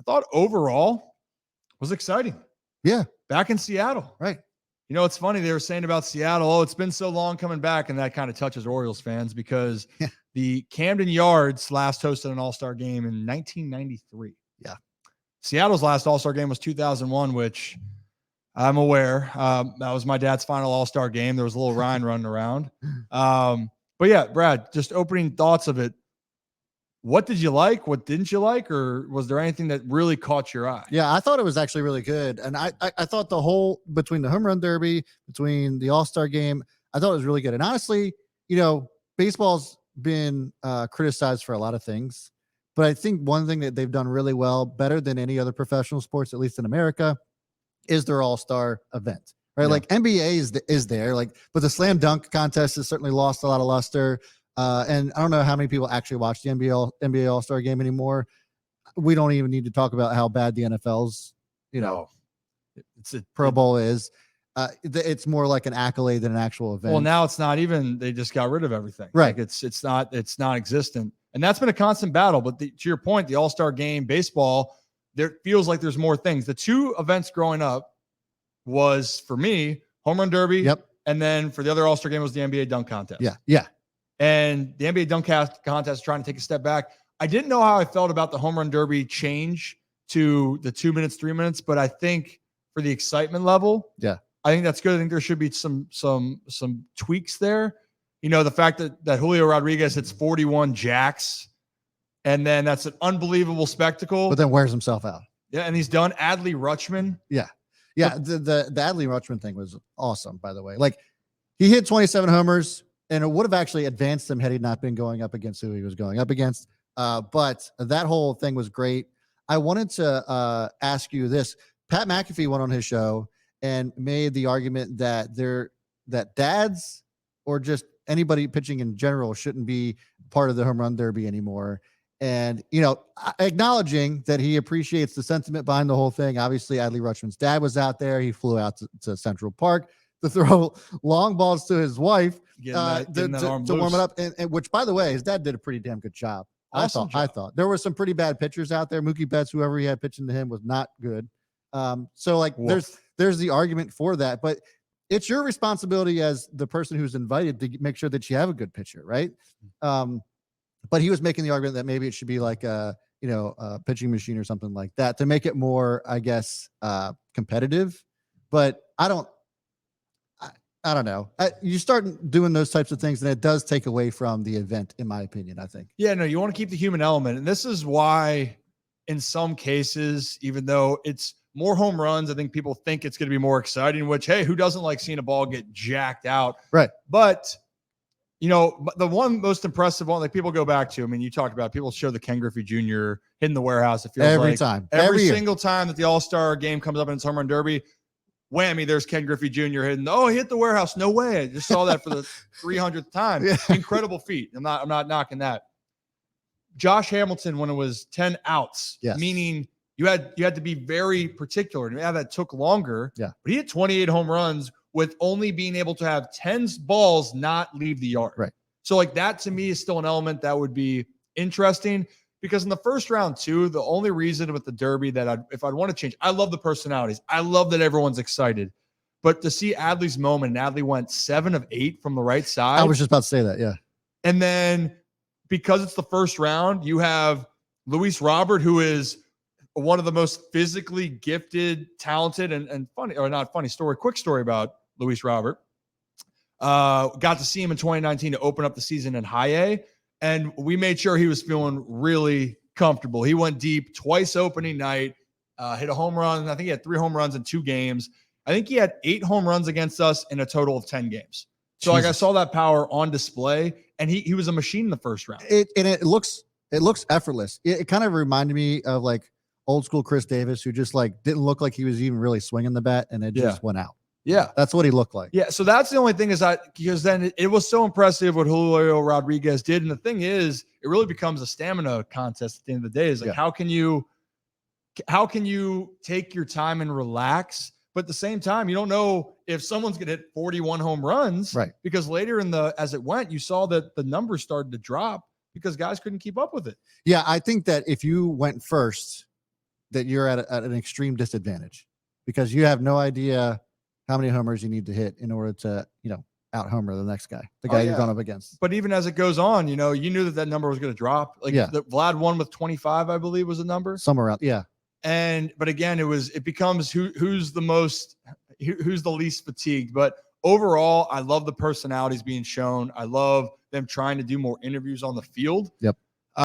I thought overall was exciting. Yeah. Back in Seattle. Right. You know, it's funny. They were saying about Seattle, oh, it's been so long coming back. And that kind of touches Orioles fans because the Camden Yards last hosted an All-Star game in 1993. Yeah. Seattle's last All-Star game was 2001, which I'm aware. That was my dad's final All-Star game. There was a little Ryan running around. But yeah, Brad, just opening thoughts of it. What did you like? What didn't you like? Or was there anything that really caught your eye? Yeah, I thought it was actually really good. And I thought the whole, between the home run derby, between the All-Star game, I thought it was really good. And honestly, you know, baseball's been criticized for a lot of things. But I think one thing that they've done really well, better than any other professional sports, at least in America, is their All-Star event. Right. Yeah. Like NBA is there, like, but the slam dunk contest has certainly lost a lot of luster. And I don't know how many people actually watch the NBA All-Star game anymore. We don't even need to talk about how bad the NFL's, it's a Pro Bowl is. It's more like an accolade than an actual event. Well, now it's not even, they just got rid of everything. Right. Like it's non-existent. And that's been a constant battle. But to your point, the All-Star game, baseball, there feels like there's more things. The two events growing up was, for me, home run derby. Yep. And then for the other All-Star game was the NBA dunk contest. Yeah. Yeah. And the NBA dunk contest trying to take a step back. I didn't know how I felt about the home run derby change to the 2 minutes, 3 minutes, but I think for the excitement level, yeah, I think that's good. I think there should be some tweaks there. You know, the fact that Julio Rodriguez hits 41 jacks, and then that's an unbelievable spectacle. But then wears himself out. Yeah, and he's done. Adley Rutschman. Yeah. Yeah, the Adley Rutschman thing was awesome, by the way. Like, he hit 27 homers, and it would have actually advanced him had he not been going up against who he was going up against. But that whole thing was great. I wanted to ask you this. Pat McAfee went on his show and made the argument that dads or just anybody pitching in general shouldn't be part of the home run derby anymore. And, you know, acknowledging that he appreciates the sentiment behind the whole thing. Obviously, Adley Rutschman's dad was out there. He flew out to Central Park to throw long balls to his wife to warm it up. And which, by the way, his dad did a pretty damn good job. Awesome I thought there were some pretty bad pitchers out there. Mookie Betts, whoever he had pitching to him, was not good. So like there's the argument for that, but it's your responsibility as the person who's invited to make sure that you have a good pitcher, right? But he was making the argument that maybe it should be like a pitching machine or something like that to make it more, I guess, competitive. But I don't know. You start doing those types of things, and it does take away from the event, in my opinion, I think. Yeah, no, you want to keep the human element. And this is why, in some cases, even though it's more home runs, I think people think it's going to be more exciting, which, hey, who doesn't like seeing a ball get jacked out? Right. But, you know, the one most impressive one, like people go back to, I mean, you talked about, people show the Ken Griffey Jr. hitting the warehouse. It feels every like time. Every single time that the All-Star game comes up in its home run derby, whammy, there's Ken Griffey Jr. hitting. Oh, he hit the warehouse. No way. I just saw that for the 300th time. Yeah. Incredible feat. I'm not knocking that. Josh Hamilton, when it was 10 outs, yes, meaning you had to be very particular. And yeah, that took longer. Yeah. But he had 28 home runs with only being able to have 10 balls not leave the yard. Right. So like that to me is still an element that would be interesting. Because in the first round, too, the only reason with the Derby that if I'd want to change, I love the personalities. I love that everyone's excited. But to see Adley's moment, and Adley went 7 of 8 from the right side. I was just about to say that, yeah. And then because it's the first round, you have Luis Robert, who is one of the most physically gifted, talented, and funny, or not funny story, quick story about Luis Robert. Got to see him in 2019 to open up the season in high A. And we made sure he was feeling really comfortable. He went deep twice opening night, hit a home run. I think he had 3 home runs in 2 games. I think he had 8 home runs against us in a total of 10 games. So like I saw that power on display, and he was a machine in the first round. It looks effortless. It kind of reminded me of like old school Chris Davis, who just like didn't look like he was even really swinging the bat, and it just went out. Yeah. That's what he looked like. Yeah. So that's the only thing is because then it was so impressive what Julio Rodriguez did. And the thing is, it really becomes a stamina contest at the end of the day. Is like, how can you take your time and relax? But at the same time, you don't know if someone's going to hit 41 home runs. Right. Because later as it went, you saw that the numbers started to drop because guys couldn't keep up with it. Yeah. I think that if you went first, that you're at an extreme disadvantage because you have no idea how many homers you need to hit in order to, out homer the next guy, the guy you're going up against. But even as it goes on, you knew that number was going to drop. Like Vlad won with 25, I believe was the number. Somewhere around. Yeah. But again, it becomes who's the least fatigued. But overall, I love the personalities being shown. I love them trying to do more interviews on the field. Yep.